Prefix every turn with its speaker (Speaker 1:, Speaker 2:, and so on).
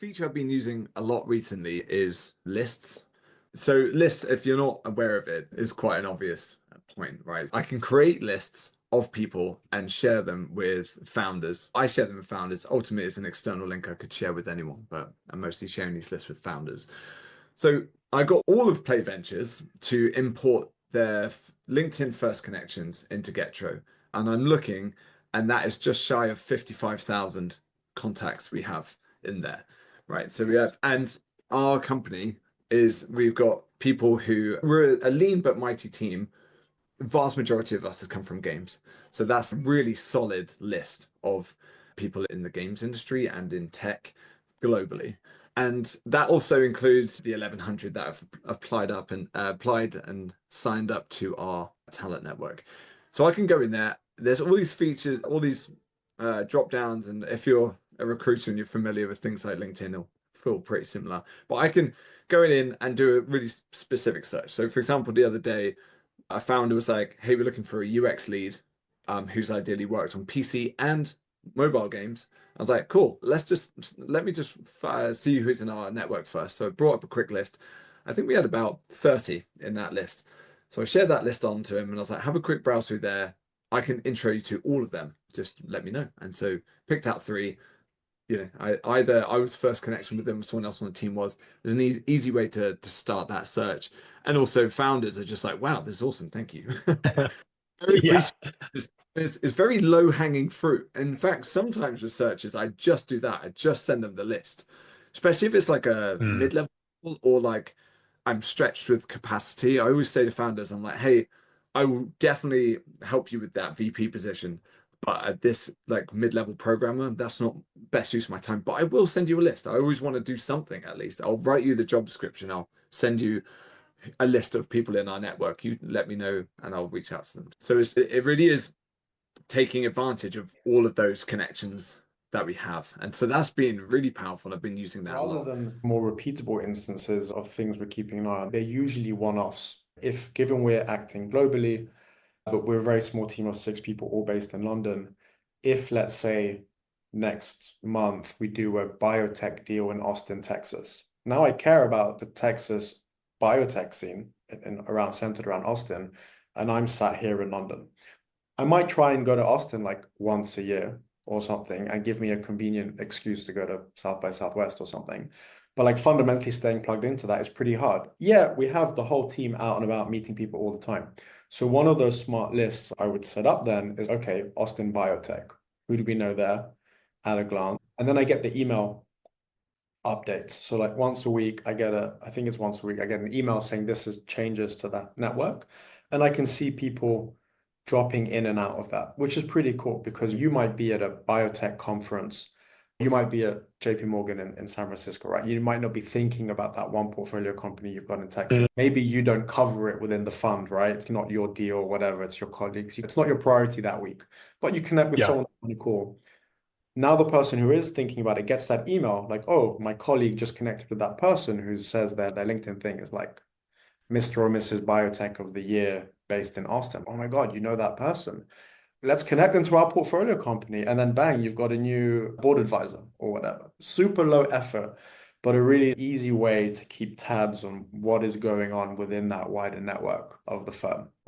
Speaker 1: feature I've been using a lot recently is lists. So lists, if you're not aware of it, is quite an obvious point, right? I can create lists of people and share them with founders. I share them with founders. Ultimately, it's an external link I could share with anyone, but I'm mostly sharing these lists with founders. So I got all of Play Ventures to import their LinkedIn first connections into Getro. And I'm looking, and that is just shy of 55,000 contacts we have in there, right? So we have, and our company we've got people who, we're a lean but mighty team. The vast majority of us has come from games. So that's a really solid list of people in the games industry and in tech globally. And that also includes the 1100 that have applied and signed up to our talent network. So I can go in there. There's all these features, all these drop downs, and if you're a recruiter and you're familiar with things like LinkedIn, it'll feel pretty similar. But I can go in and do a really specific search. So, for example, the other day, I found it was like, hey, we're looking for a UX lead, who's ideally worked on PC and mobile games. I was like, cool, let me just see who's in our network first. So I brought up a quick list. I think we had about 30 in that list. So I shared that list on to him and I was like, have a quick browse through there. I can intro you to all of them. Just let me know. And so picked out three. I was first connection with them, someone else on the team was. There's an easy way to start that search. And also founders are just like, wow, this is awesome. Thank you. Very
Speaker 2: Yeah.
Speaker 1: appreciative. It's very low hanging fruit. In fact, sometimes with searches, I just do that. I just send them the list, especially if it's like a
Speaker 2: Mm.
Speaker 1: mid-level or like I'm stretched with capacity. I always say to founders, I'm like, hey, I will definitely help you with that VP position. But at this like mid-level programmer, that's not best use of my time. But I will send you a list. I always want to do something at least. I'll write you the job description. I'll send you a list of people in our network. You let me know and I'll reach out to them. So it really is taking advantage of all of those connections that we have. And so that's been really powerful. I've been using that a
Speaker 3: Rather
Speaker 1: lot.
Speaker 3: than more repeatable instances of things we're keeping an eye on, they're usually one-offs. If given we're acting globally, but we're a very small team of 6 people, all based in London, if let's say next month we do a biotech deal in Austin, Texas. Now I care about the Texas biotech scene centered around Austin, and I'm sat here in London. I might try and go to Austin like once a year or something and give me a convenient excuse to go to South by Southwest or something. But like fundamentally staying plugged into that is pretty hard. Yeah, we have the whole team out and about meeting people all the time. So one of those smart lists I would set up then is, okay, Austin Biotech. Who do we know there at a glance? And then I get the email updates. So like once a week, I think it's once a week, I get an email saying this is changes to that network. And I can see people dropping in and out of that, which is pretty cool because you might be at a biotech conference. You might be at JP Morgan in San Francisco, right? You might not be thinking about that one portfolio company you've got in Texas. Maybe you don't cover it within the fund, right? It's not your deal or whatever. It's your colleagues. It's not your priority that week, but you connect with
Speaker 2: Yeah.
Speaker 3: someone really cool. Now the person who is thinking about it gets that email like, oh, my colleague just connected with that person who says that their LinkedIn thing is like Mr. or Mrs. Biotech of the Year based in Austin. Oh my God, you know that person. Let's connect them to our portfolio company. And then bang, you've got a new board advisor or whatever. Super low effort, but a really easy way to keep tabs on what is going on within that wider network of the firm.